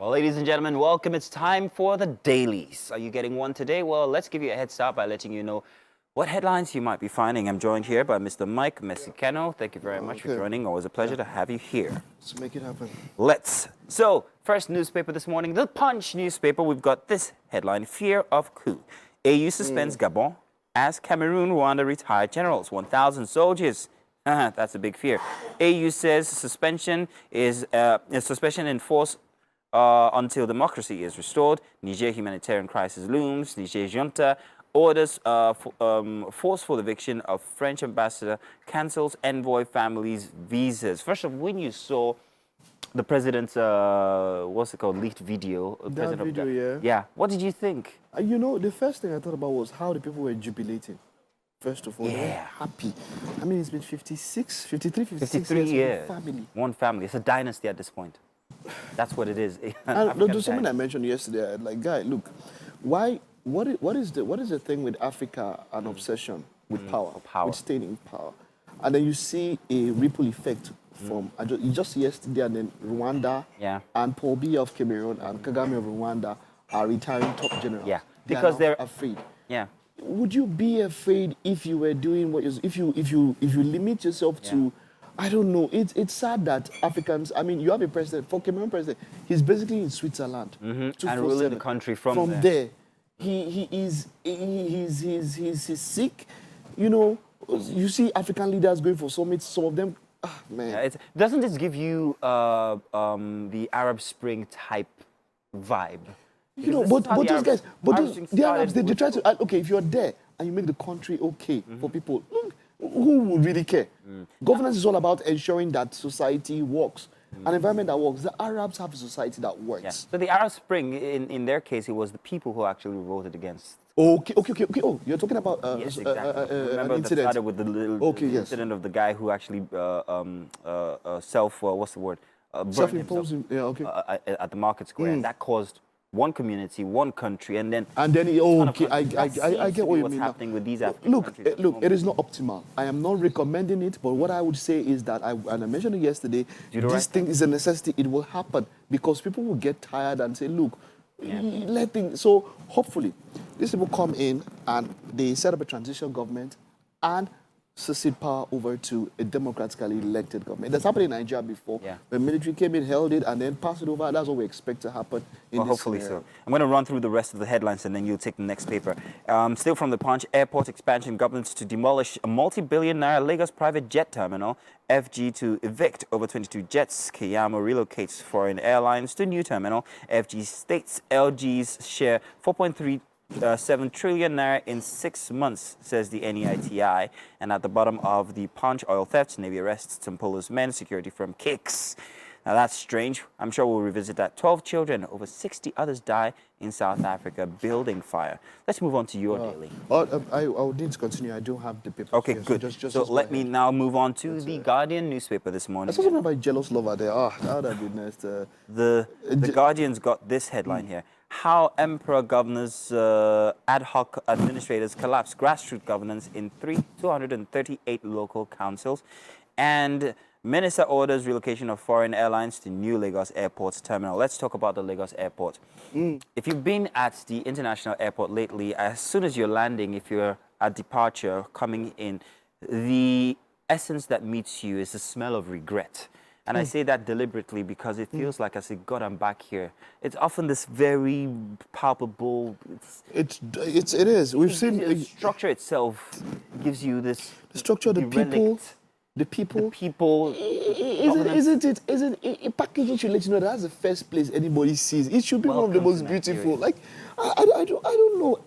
Well, ladies and gentlemen, welcome. It's time for the dailies. Are you getting one today? Well, let's give you a head start by letting you know what headlines you might be finding. I'm joined here by Mr. Mike Messicano. Thank you very much for joining. Always a pleasure to have you here. Let's make it happen. So, first newspaper this morning, the Punch newspaper. We've got this headline: Fear of coup. AU suspends Gabon as Cameroon, Rwanda retired generals, 1,000 soldiers. That's a big fear. AU says suspension is suspension in force until democracy is restored. Niger humanitarian crisis looms. Niger junta orders forceful eviction of French ambassador, cancels envoy families' visas. First of all, when you saw the president's, what's it called, leaked video? That video, yeah. Yeah, what did you think? You know, the first thing I thought about was how the people were jubilating. First of all, they were happy. I mean, it's been 53 years. Family. One family. It's a dynasty at this point. That's what it is. And there's something I mentioned yesterday. Like, guy, look, what is the thing with Africa, an obsession with power, with staying in power, and then you see a ripple effect from just yesterday, and then Rwanda and Paul Biya of Cameroon and Kagame of Rwanda are retiring top generals. Yeah, because they're afraid. Yeah. Would you be afraid if you were doing if you limit yourself to? I don't know. It's sad that Africans. I mean, you have a president, for Cameroon president. He's basically in Switzerland and ruling the country from there. He's sick. You know, you see African leaders going for summits. Some of them, man. Yeah, doesn't this give you the Arab Spring type vibe? You know, but those guys, the Arabs, they try to. Okay, if you're there and you make the country okay for people, who would really care? Governance is all about ensuring that society works, an environment that works. The Arabs have a society that works. Yeah. So the Arab Spring, in their case, it was the people who actually voted against. Okay. Oh, you're talking about yes, exactly. Remember an that incident. started with the little incident of the guy who actually what's the word? Self-imposing. Yeah, okay. At the market square, and that caused one community, one country, and then I get what you what's mean. happening with these African Look, countries. it is not optimal. I am not recommending it, but what I would say is that and I mentioned it yesterday. This thing is a necessity. It will happen because people will get tired and say, look, let things. So hopefully, these people come in and they set up a transition government and secede power over to a democratically elected government. That's happened in Nigeria before. Yeah. The military came in, held it, and then passed it over. That's what we expect to happen in this hopefully scenario. so. I'm going to run through the rest of the headlines and then you'll take the next paper. Still from the Punch, airport expansion, government to demolish a multi-billion naira Lagos private jet terminal, FG to evict over 22 jets, Keyamo relocates foreign airlines to new terminal, FG states LG's share 4.37 trillion naira in 6 months, says the NEITI. And at the bottom of the Punch, oil theft, Navy arrests Tempolo's men, security firm kicks. Now that's strange. I'm sure we'll revisit that. 12 children, over 60 others die in South Africa, building fire. Let's move on to your daily. I would need to continue. I don't have the paper. Okay, good. So let me now move on to the Guardian newspaper this morning. I saw something about jealous lover there. That would have been nice. The Guardian's got this headline here. How Emperor governors, ad hoc administrators collapse grassroots governance in 238 local councils. And Minister orders relocation of foreign airlines to new Lagos Airport's terminal. Let's talk about the Lagos Airport. If you've been at the international airport lately, as soon as you're landing, if you're at departure, coming in, the essence that meets you is the smell of regret. And I say that deliberately because it feels like I say, God, I'm back here. It's often this very palpable. It is. We've seen the structure itself gives you this. The structure, the people. The people. Isn't it? Packaging should let you know that's the first place anybody sees. It should be one of the most beautiful. Like, I don't know.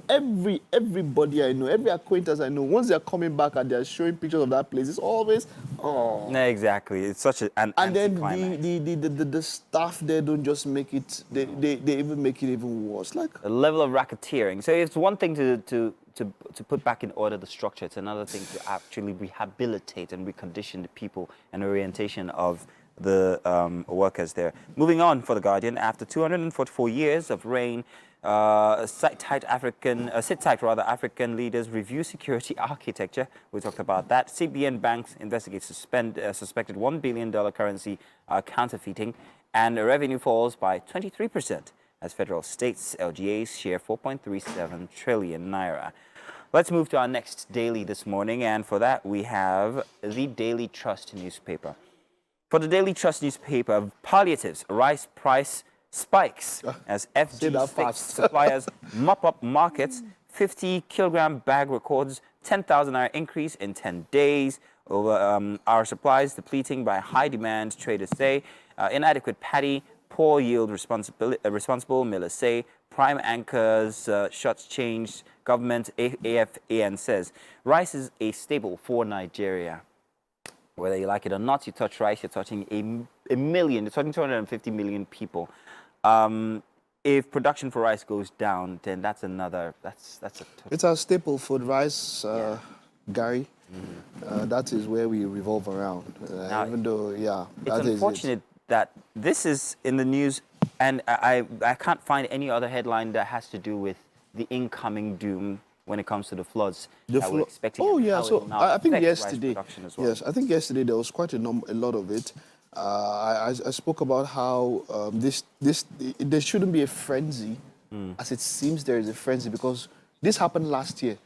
Everybody I know, every acquaintance I know, once they're coming back and they're showing pictures of that place, it's always No, exactly. It's such an and then the staff there don't just make it. They even make it even worse. Like a level of racketeering. So it's one thing to put back in order the structure. It's another thing to actually rehabilitate and recondition the people and orientation of the workers there. Moving on for The Guardian, after 244 years of reign, sit-tight African leaders review security architecture. We talked about that. CBN banks investigate suspected $1 billion currency counterfeiting. And revenue falls by 23% as federal states LGAs share 4.37 trillion naira. Let's move to our next daily this morning, and for that we have the Daily Trust newspaper. For the Daily Trust newspaper, palliatives, rice price spikes as FG state suppliers mop up markets. 50-kilogram bag records 10,000 naira increase in 10 days. Over our supplies depleting by high demand, traders say. Inadequate paddy, poor yield responsible, millers say. Prime anchors, shots changed. Government AFAN says rice is a staple for Nigeria. Whether you like it or not, you touch rice, you're touching a million, you're touching 250 million people. If production for rice goes down, then that's another, it's our staple food, rice, Gary. That is where we revolve around. Now, even though, it's unfortunate that this is in the news, and I can't find any other headline that has to do with the incoming doom when it comes to the floods that we're expecting. Oh yeah, so I think yesterday, well. yes, I think yesterday there was quite a lot of it. I spoke about how there shouldn't be a frenzy, as it seems there is a frenzy, because this happened last year.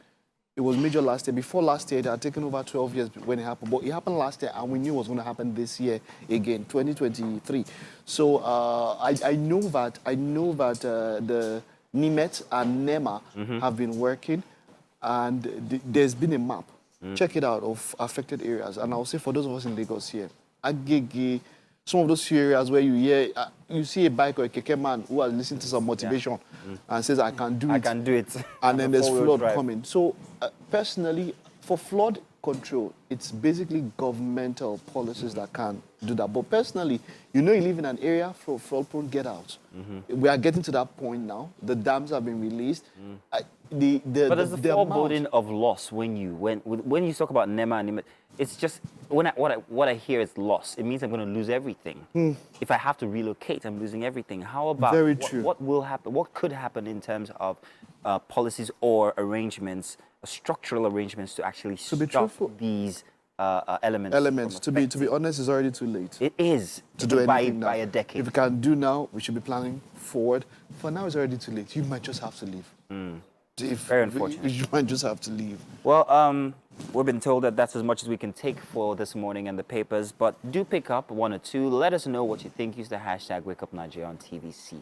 It was major last year. Before last year, it had taken over 12 years when it happened. But it happened last year, and we knew it was going to happen this year again, 2023. So I know that the NIMET and NEMA have been working, and there's been a map. Check it out, of affected areas. And I'll say for those of us in Lagos here, Agege, some of those areas where you see a bike or a keke man who has listened to some motivation and says, I can do it. I can do it. And then there's flood coming. So personally, for flood control, it's basically governmental policies that can do that. But personally, you live in an area for flood-prone, get out. We are getting to that point now. The dams have been released. But there's the foreboding of loss when you talk about NEMA and NIMET. It's just what I hear is loss. It means I'm going to lose everything. If I have to relocate, I'm losing everything. How about what will happen? What could happen in terms of policies or arrangements, structural arrangements to actually stop these elements? To be honest, it's already too late. It is to do anything by now. A decade. If we can do now, we should be planning forward. For now, it's already too late. You might just have to leave. Very unfortunate. You might just have to leave. Well, we've been told that that's as much as we can take for this morning in the papers, but do pick up one or two. Let us know what you think. Use the hashtag WakeUpNigeria on TVC.